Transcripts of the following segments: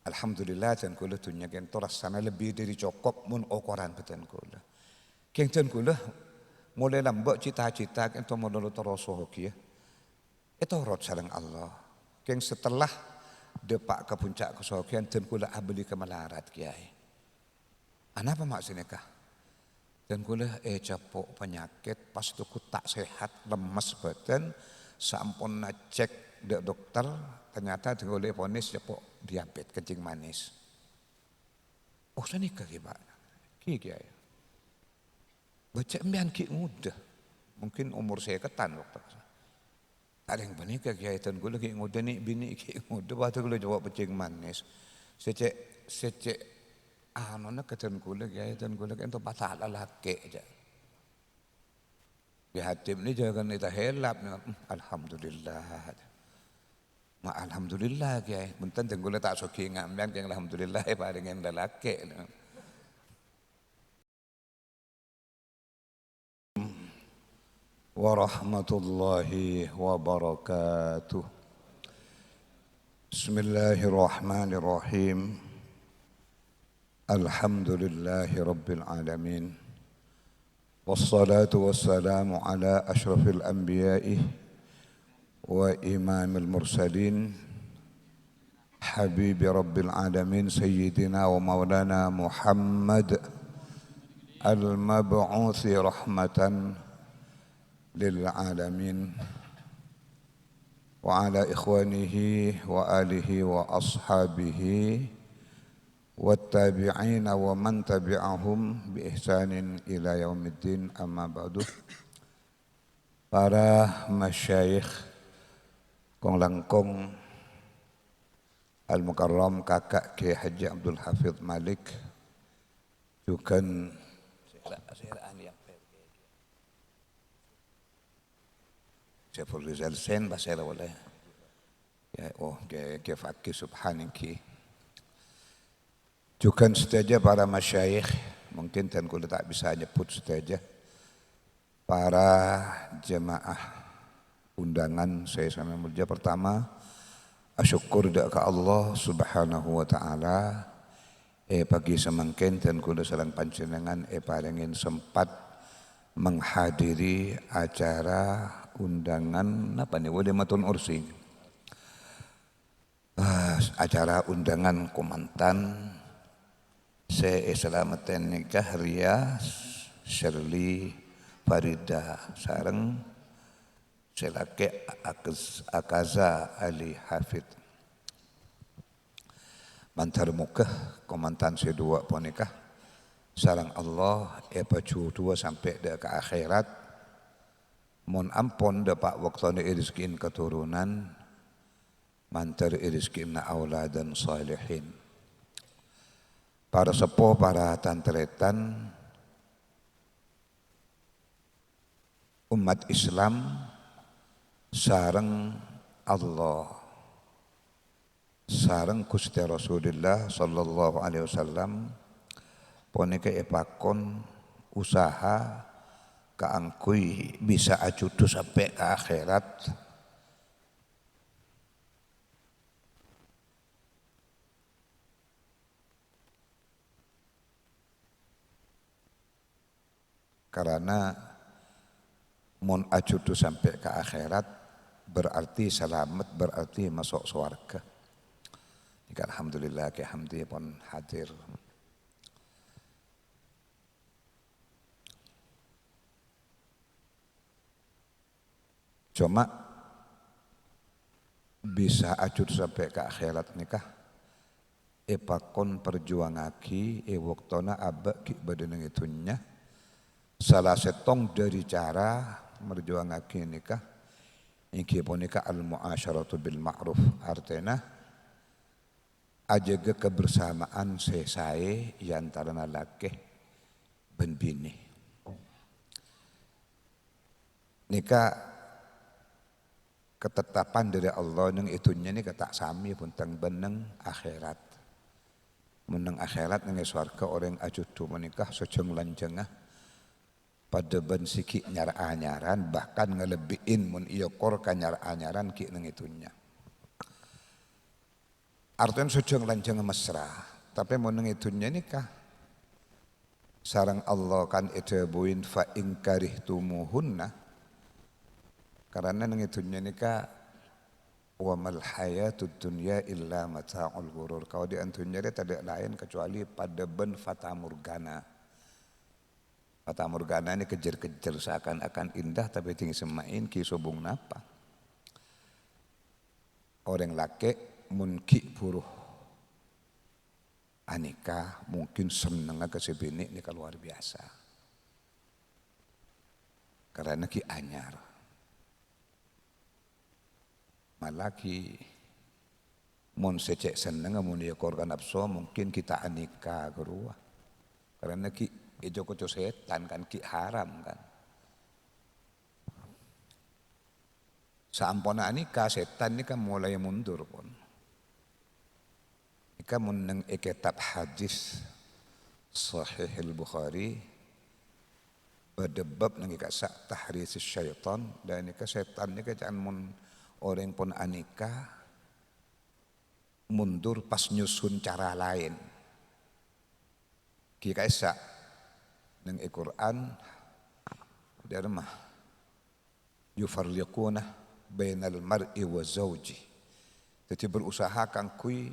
Alhamdulillah dan kula dunya kento rasanya lebih dari cukup mun ukuran beten kula. Kenten kula mulai lambak cita-cita kento menurut Rasulullah ya. Itu rot sareng Allah. Keng setelah depak ke puncak kesokian dan kula abeli ke melarat kiai. Apa maksudnya kah? Dan kula capok penyakit pas tuku tak sehat lemes badan sampun cek dek dokter ternyata digolek vonis capok diabetes kencing manis. Oh sanika ki Pak. Ki kiai. Baca mbian ki muda. Mungkin umur saya ketan dokter. Ada yang menikah kiai dan kula ki muda nih bini ki muda waktu kula jawab kencing manis. Secek nona keten kula kiai dan kula kan tu patah lelaki aja. Di hati ini jangan kita helap. Alhamdulillah. Alhamdulillah kiai. Menten dan kula tak soki ngambian yang alhamdulillah paling yang lelaki. Warahmatullahi wabarakatuh. Bismillahirrahmanirrahim. Alhamdulillahi rabbil alamin. Wassalatu wassalamu ala ashrafil anbiya'i wa imamil mursalin habibi rabbil alamin sayyidina wa maulana Muhammad al-mab'uthi rahmatan lil alamin wa ala ikhwanihi wa alihi wa ashabihi wattabi'ina wa man tabi'ahum bi ihsanin ila yaumiddin amma ba'du. Para masyayikh kong langkong al-mukarram kakak Kiai Haji Abdul Hafidh Malik juga Syaful Rizal Sen bahasa boleh ya Kiai Fakih Subhaniki juga saja para masyayikh mungkin dan kula tak bisa nyebut saja para jemaah undangan saya sama mulia pertama asyukur ke Allah subhanahu wa ta'ala pagi semangkin dan kula salang panjenengan palingin sempat menghadiri acara undangan apa nih Walimatun Ursi acara undangan komandan Selamatan nikah Ria Shirley Farida sareng selake Akaza Ali Hafid mantar mukah komandan C2 ponikah sarang Allah paju 2 sampai ke akhirat mon ampon dapat waktu rezeki keturunan mantar rezeki auladan salihin. Para sepuh, para tantretan umat Islam sareng Allah sareng Gusti Rasulullah sallallahu alaihi wasallam poneke epakon usaha kaangkui bisa ajudu sampai ke akhirat. Karena mon ajudu sampai ke akhirat berarti selamat, berarti masuk surga. Alhamdulillah ke hamdi pun hadir. Cuma bisa ajud sampai ke akhirat nikah pakon perjuangaki waktona abak ki badan itunya salah setong dari cara merjuangaki nikah iki ponika al-muasyaratu bil ma'ruf artinya ajaga kebersamaan sesae antara laki ben bini nikah ketetapan dari Allah yang itunya ini ketak sami puntang beneng akhirat meneng akhirat nang swarga orang ajudu menikah sejeng lanjengah pada ben siki nyara-nyaran bahkan ngelebihin mun iya kor ka nyara-nyaran ki nang itunya artinya sujung lanjang mesra. Tapi mau nengitunya nikah. Sarang Allah kan buin fa ingkarih tumuhunna. Karena nengitunya nikah wa mal hayatud dunya illa mata'ul ghurur. Kalau di antunya dia tidak lain kecuali pada ben fata morgana. Fata morgana ini kejar-kejar seakan-akan indah tapi tinggi semain kisobung napa. Orang laki munki buruh anika mungkin seneng ke sebini nikah luar biasa. Karena ki anyar. Malaki mon secek seneng mun dia korban nafsu mungkin kita anika gerua. Karena ki ijo koco setan kan ki haram kan. Saampona anika setan ini kan mulai mundur pun. Ika mun neng kitab hadis Sahih al-Bukhari berdebab nang ika sak tahris syaitan dan ika setan nika jangan mun orang pun anika mundur pas nyusun cara lain. Kira esa nang Al-Quran dari mah yufarliquna bainal mar'i wa zawji. Jadi berusaha kang kui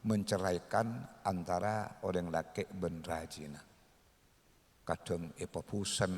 menceraikan antara orang laki ben rajina. Kadang epapusan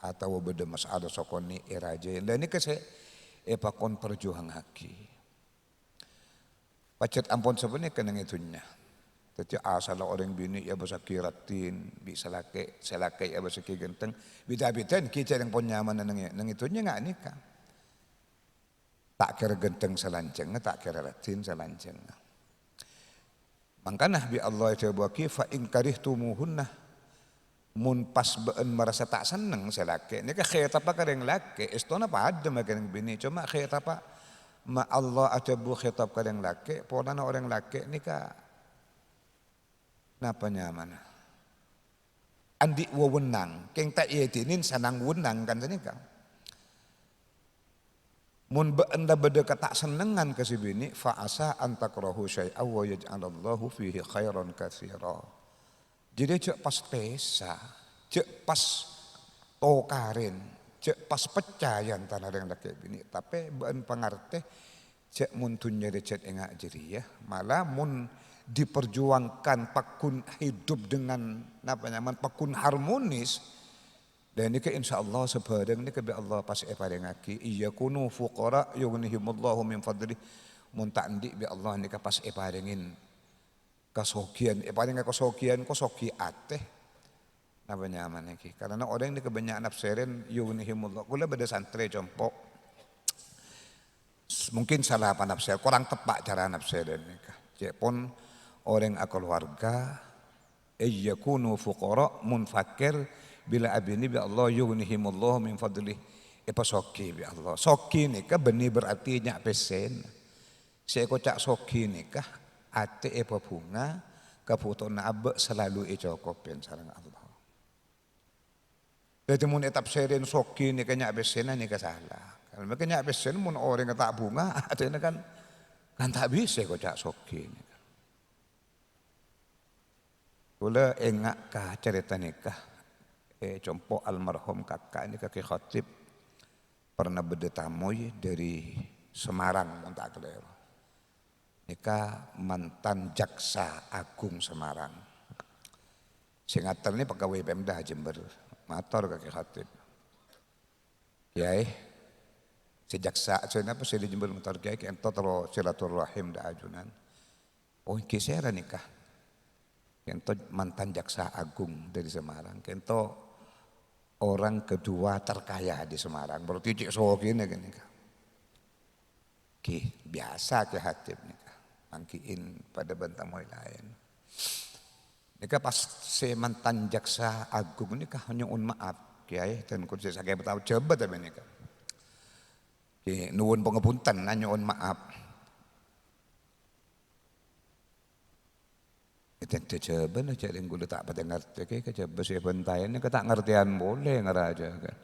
atau beda masalah sokoni erajain. Dan ini kese epakon perjuang haki. Pacet ampun sebenarnya kenang itunya. Tapi asal orang bini ya bahasa kiratin, bisa laki, selaki ya bahasa genteng. Bida-bida kita yang pun nyaman nang itunya nggak nikah. Tak kira genteng selanceng, tak kira latin selanceng. Makanya bi Allah itu buaki fa in karihtumuhunna mun pas beun merasa tak seneng selaki ini ka khayat apa kadang laki istona pa ada makan bini cuma khayat apa ma Allah ada bu khitab kadang laki pokoknya orang laki ini ka napa nyaman andi wewenang keng tak ietinin sanang wenang kan tadi kan mun beun da beda tak senengan ke si bini fa asa antakrahu syai'a wa yaj'alallahu fihi khairan katsira. Jadi cek pas pesa, cek pas tokarin, cek pas pecah yang tanah yang laki bini. Tapi bukan pengerti cek muntunnya cek engak jadi ya. Malah mun diperjuangkan pakun hidup dengan apa nyaman pakun harmonis. Dan ini ke insya Allah sebarang ini ke Allah pas eparengaki. Iya kunu fuqara yughnihimullahu min fadli. Mun tak ndik bi Allah ini ke pas eparengin. Kasokian, paling nggak kosoki ateh, apa nyaman lagi? Karena orang ini kebanyakan nafsirin, yunihimullah. Kula beda santri jompo, mungkin salah apa nafsir, kurang tepat cara nafsirin nikah. Cepon orang keluarga, yakunu fuqara munfakir bila abini bi Allah yunihimullah min fadlih. Apa soki bi Allah? Soki nikah benih berarti nyak pesen. Saya kocak soki nikah. Ate apa bunga kebutuhan abe selalu icokopin sarang Allah. Jadi mun etap seren soki ni kanya besena ni kasalah. Kalau kanya besen mun orang kata bunga atene kan tak bisa kok cak soki ni. Kula engak ka cerita nikah compo almarhum kakak ini kaki khatib pernah berdetamoy dari Semarang tak keliru. Nikah mantan jaksa agung Semarang. Singatan ini pegawai Pemda Jember, motor kaki khatib. Kiai, sejaksa, saya apa saya di Jember motor kiai, kento terus silaturahim dah ajunan. Oh kisah nikah. Kento mantan jaksa agung dari Semarang. Kento orang kedua terkaya di Semarang. Berarti cik sokin ya nikah. Biasa ke khatib nikah. Angkiin pada bantamoy lain. Nikah pas si mantan jaksa agung nikah hanya maaf kiai dan kursi saya tahu coba tapi nikah. Ki nuwun pengepunten nyoon maaf. Itu coba nah cari gula tak pada ngerti kayak coba si bentayan ini tak ngertian boleh ngeraja kan.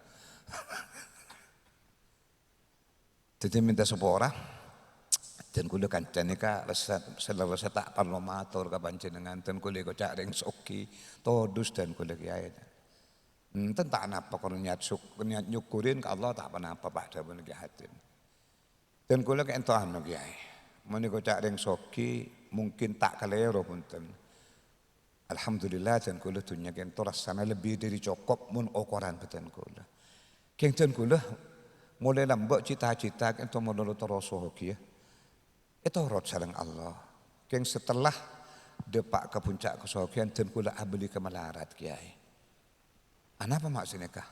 Jadi minta sepora Dan kula kancane ka selera tak parlo matur ka panjenengan dan kula ko cak ring soki todus dan kula kiai. Enten tak napa kono niat nyukurin ke Allah tak apa-apa pada pun hatin. Dan kula ke ento anu kiai. Menika cak ring soki mungkin tak kalero punten. Alhamdulillah dan kula dunya kento rasane lebih dari cukup mun ukuran beten kula. Kengten kula mulai lambok cita-cita kento menurut Rasul kiai. Itu rot sareng Allah. Keng setelah depak ke puncak kesokian dan kula abeli ke melarat kiai. Apa maksudnya kah?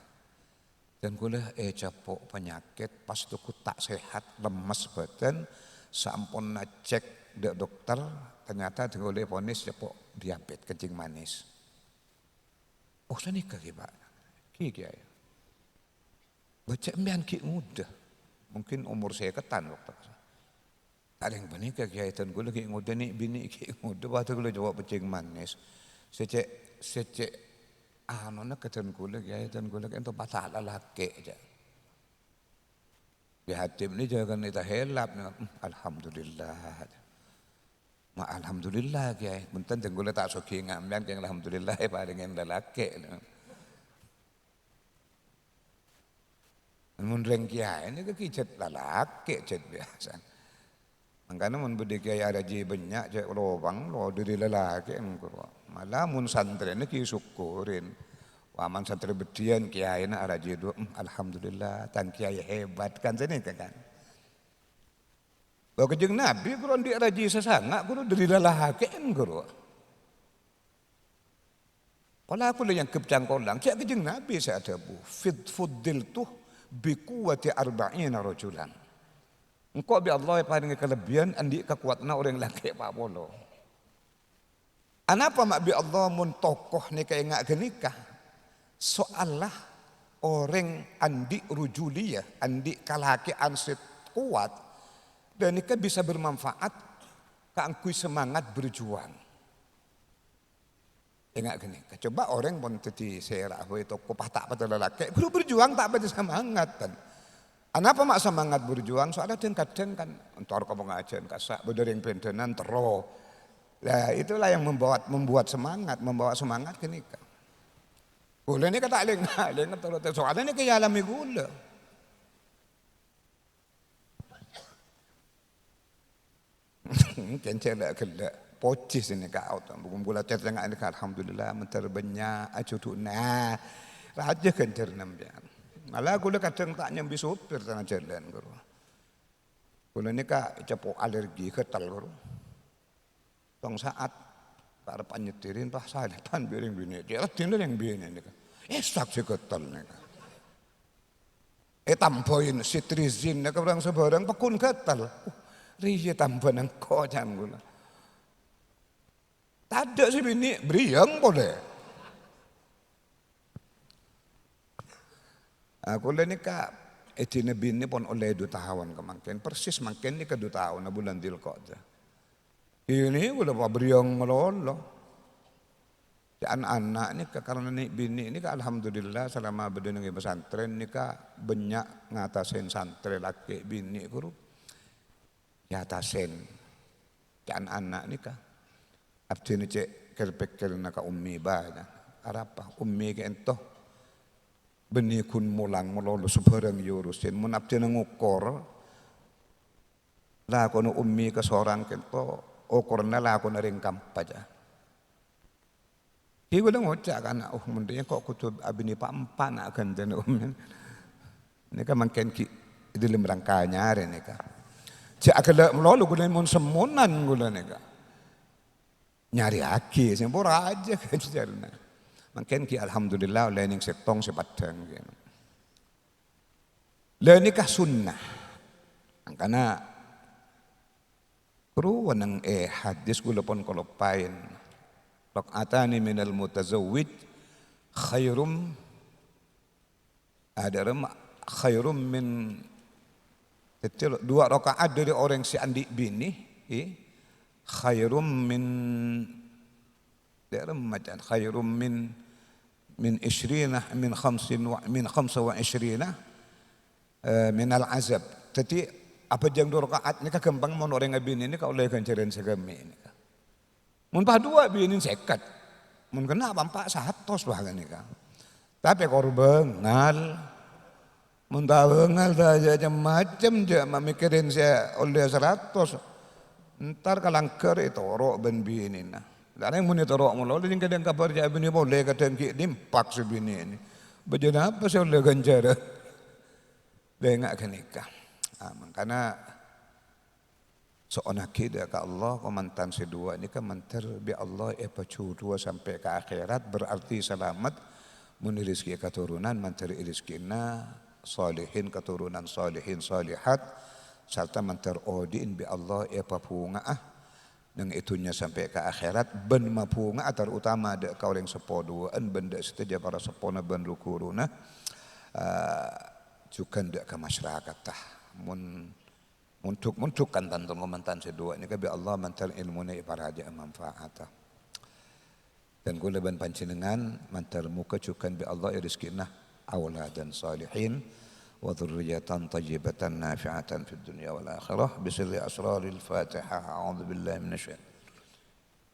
Dan kula capok penyakit pas tuku tak sehat lemes badan sampun cek dokter ternyata oleh ponis capok diabetes kencing manis. Oh sanika ki Pak. Ki kiai. Baca mbian ki muda. Mungkin umur saya ketan waktu. Ada yang panik kiai dan kula ki muda ni bini ki muda waktu kula jawab kencing manis. Secek anu nak keten kula kiai dan kula ento patah laki aja. Di hati ini jangan kita helap. Alhamdulillah. Alhamdulillah kiai. Menten dan kula tak soki ngambian yang alhamdulillah paling yang lelaki. Mundreng kiai ini kekicet lelaki cet biasa. Makanya mun budi kiai ada ji banyak cek lobang lo diri lelaki malah mun santri ini ki syukurin. Waman santri bedian kiai na ada ji do alhamdulillah tan kiai hebat kan sini kan. Lo kejeng Nabi kulo di raji sesangak kulo diri lelaki kulo. Kalau aku yang kepcang kolang cek kejeng Nabi saya ada bu fuddil tuh bikuwati arba'ina rajulan. Engkau bi Allah paling kelebihan andi kekuatan orang laki Pak Polo. Anapa mak bi Allah mun tokoh nikah ngak genikah? Soalah orang andi rujuliyah, andi kalaki ansit kuat dan nikah bisa bermanfaat keangkui semangat berjuang. Ngak genikah. Coba orang pun tadi saya rahu itu kopah tak pada lelaki, guru berjuang tak pada semangat kan. Kenapa mak semangat berjuang? Soalnya kadang kan entar kau pengajian kasak berdering pendenan tero. Nah itulah yang membuat semangat kini kan. Gula ini kata aling terus soalnya ini kaya alami gula. Kencela kelak pocis ini kau tu. Bukan gula cerita ini alhamdulillah menterbanyak acuduna raja kencer nambian. Malah gula kadang tak nyambi supir tanah jalan guru. Gula ni kak capok alergi ketal guru. Tong saat tak nyetirin pas saya tan biring bini dia tinggal yang bini ni kak. Saksi ketal ni kak. Tampoin citrizin ni kak orang sebarang pakun ketal. Riya tampan ang ko jam gula. Tak ada si bini beriang boleh. Aku lah ni ka eti nabi ni pon oleh 2 tahun kemangkin persis mangkin ni ke 2 tahun na bulan dilkot. Ini udah pabriong ngelolo. Anak-anak ni karena ni bini ni ka alhamdulillah selama berdua di pesantren ni ka banyak ngatasin santri laki bini guru. Ya atasin. Anak-anak ni ka abdi ni cek kerpekir na ka ummi ba. Arapa ummi ke entoh benih kun mulang melolo sebarang yurusin munabdi ngukor lah kono ummi ke seorang kento ukurna lah kono ringkam paja. Iku dah ngocak kan mendenya kok kutu abini pak empat nak ganten ummi. Ini kan mungkin di dalam rangkanya hari ini kan. Cak agak melolo gula mun semunan gula ni kan. Nyari aki sempur aja kan jarna. Mungkin ki alhamdulillah lening setong sepadang gitu. Lenikah sunnah. Karena keruan ng hadis gula pon kolopain. Rakaatani minal mutazawwij khairum khairum min 2 rakaat dari orang si andi bini khairum min khairum min 20 min 25 min al-azab. Jadi apa jang 2 rakaat ni kagempang mon orang ngabini ni ka oleh ganjaran segemi ni ka. Mun pa 2 binin sekat. Mun kena pampak 100 bahkan ni ka. Tapi korban ngal mun tawengal saja macam je mamikirin saya oleh 100. Ntar kalangker itu orok ben bini na. Karena yang muni torok mula oleh kadang kabar ja bini boleh kadang ki dimpak sebini ini. Bejana apa saya oleh ganjaran. Bengak ke nikah. Makanya seorang kita ke Allah komantan sedua ini kan mantar bi Allah dua sampai ke akhirat berarti selamat mun rezeki keturunan mantar rezekina salihin keturunan salihin salihat serta mantar odin bi Allah punga nang itunya sampai ke akhirat ben mapunga terutama de kau yang sepoduan benda seteja para sepona ben lukuruna juga ndak ke masyarakat tah untuk kan tantang komentan sedua ini kabi Allah mantal ilmu ni para aja manfaat dan gula ban pancinengan mantal muka cukan bi Allah rizkina auladan salihin wa dhurriyatan tayyibatan nafi'atan fid dunya wal akhirah bisirri asraril fatihah a'udzu billahi minasyaitan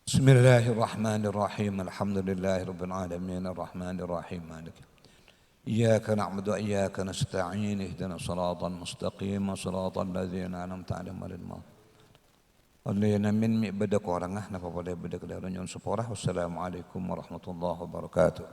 Bismillahirrahmanirrahim alhamdulillahirabbil alamin arrahmanir rahim maliki إياك نعبد وإياك نستعين اهدنا الصراط المستقيم صراط الذين أنعمت عليهم غير المغضوب عليهم من بدك ورنه نفع بدك دارن ينصفوره والسلام عليكم ورحمة الله وبركاته